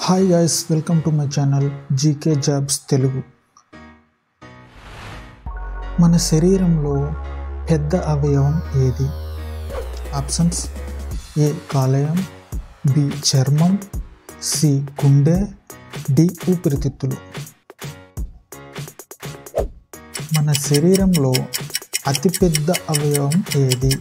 Hi guys, welcome to my channel GK jobs Telugu. మన శరీరంలో పెద్ద అవయవం ఏది? ఆప్షన్స్: ఏ కాలేయం, బి చర్మం, సి గుండె, డి ఊపిరితిత్తులు. మన శరీరంలో అతిపెద్ద అవయవం ఏది?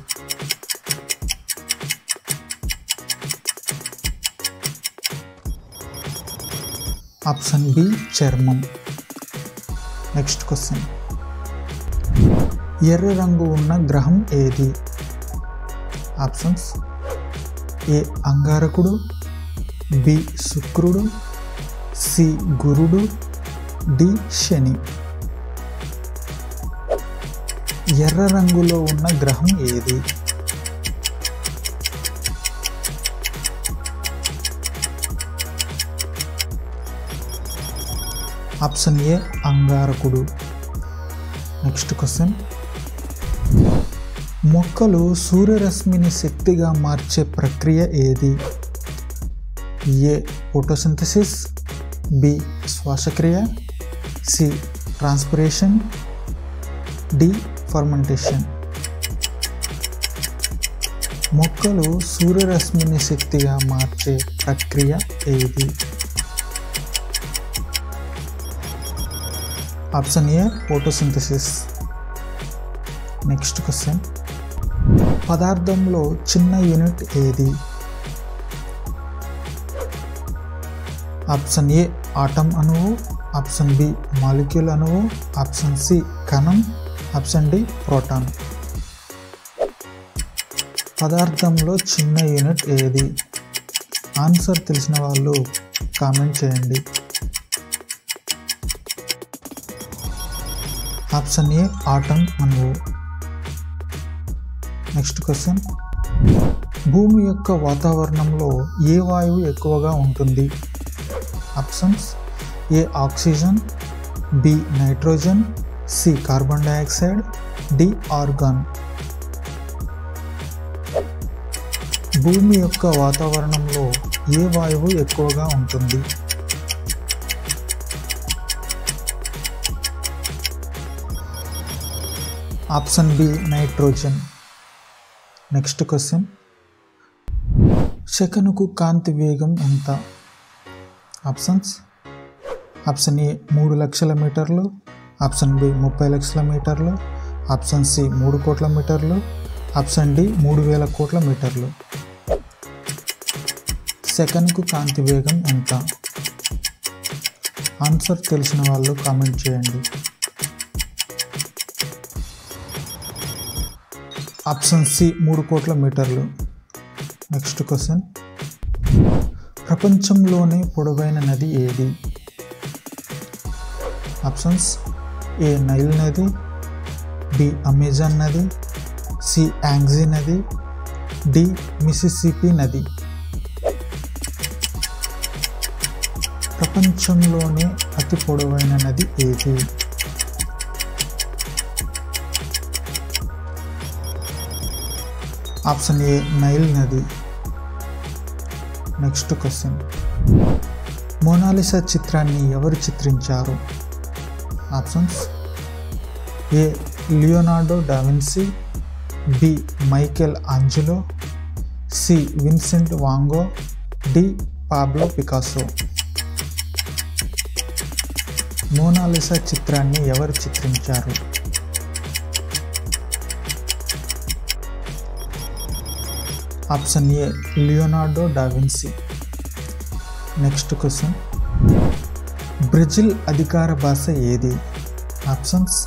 ఆప్షన్ బి చర్మం. నెక్స్ట్ క్వశ్చన్: ఎర్ర రంగు ఉన్న గ్రహం ఏది? ఆప్షన్స్: ఏ అంగారకుడు, బి శుక్రుడు, సి గురుడు, డి శని. ఎర్ర రంగులో ఉన్న గ్రహం ఏది? ఆప్షన్ ఏ అంగారకుడు. నెక్స్ట్ క్వశ్చన్: మొక్కలు సూర్యరశ్మిని శక్తిగా మార్చే ప్రక్రియ ఏది? ఏ ఫోటోసింథసిస్, బి శ్వాసక్రియ, సి ట్రాన్స్పిరేషన్, డి ఫర్మెంటేషన్. మొక్కలు సూర్యరశ్మిని శక్తిగా మార్చే ప్రక్రియ ఏది? Option A photosynthesis. Next question: పదార్థంలో చిన్న యూనిట్ ఏది? ఆప్షన్ ఏ ఆటం అణువు, ఆప్షన్ బి మాలిక్యూల్ అణువు, ఆప్షన్ సి కణం, ఆప్షన్ డి ప్రోటాన్. పదార్థంలో చిన్న యూనిట్ ఏది? ఆన్సర్ తెలిసిన వాళ్ళు కామెంట్ చేయండి. ఆప్షన్ ఏ ఆటం అణువు. నెక్స్ట్ క్వశ్చన్: భూమి యొక్క వాతావరణంలో ఏ వాయువు ఎక్కువగా ఉంటుంది? Options: A oxygen, B nitrogen, C carbon dioxide, D argon. భూమి యొక్క వాతావరణంలో ఏ వాయువు ఎక్కువగా ఉంటుంది? Option B nitrogen. Next question: సెకనుకు కాంతి వేగం ఎంత? ఆప్షన్స్: ఆప్షన్ ఏ 3 లక్షల మీటర్లు, ఆప్షన్ బి 30 లక్షల మీటర్లు, ఆప్షన్ సి 3 కోట్ల మీటర్లు, ఆప్షన్ డి 3000 కోట్ల మీటర్లు. సెకనుకు కాంతి వేగం ఎంత? ఆన్సర్ తెలిసిన వాళ్ళు కామెంట్ చేయండి. ఆప్షన్ సి 3 కోట్ల మీటర్లు. నెక్స్ట్ క్వశ్చన్: ప్రపంచంలోనే పొడవైన నది ఏది? ఆప్షన్స్: ఏ నైల్ నది, బి అమెజాన్ నది, సి యాంగ్జీ నది, డి మిసిసిపి నది. ప్రపంచంలోనే అతి పొడవైన నది ఏది? ఆప్షన్ ఏ నైల్ నది. నెక్స్ట్ క్వశ్చన్: మోనాలిసా చిత్రాన్ని ఎవరు చిత్రించారు? Options: A Leonardo da Vinci, B Michelangelo, C Vincent van Gogh, D Pablo Picasso. Mona Lisa చిత్రాన్ని ఎవరు చిత్రించారు? Option A Leonardo da Vinci. Next question: Brazil అధికార భాష ఏది? Options: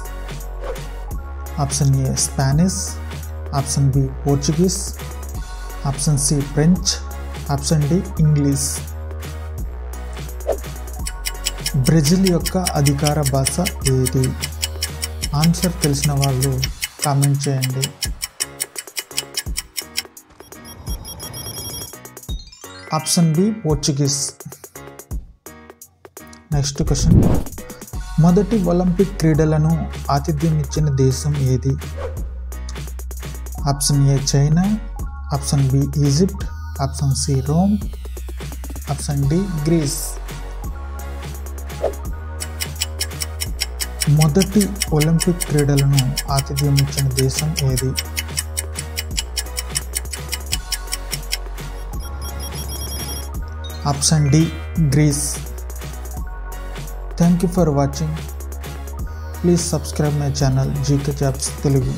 option A Spanish, option B Portuguese, option C French, option D English. Brazil యొక్క అధికార భాష ఏది? ఆన్సర్ తెలిసిన వాళ్ళు కామెంట్ చేయండి. Option B Portuguese. Next question: మొదటి ఒలింపిక్ క్రీడలను ఆతిథ్యం ఇచ్చిన దేశం ఏది? Option A China, option B Egypt, option C Rome, option D Greece. మొదటి ఒలింపిక్ క్రీడలను ఆతిథ్యం ఇచ్చిన దేశం ఏది? Option D Greece. Thank you for watching. Please subscribe my channel GK jobs Telugu.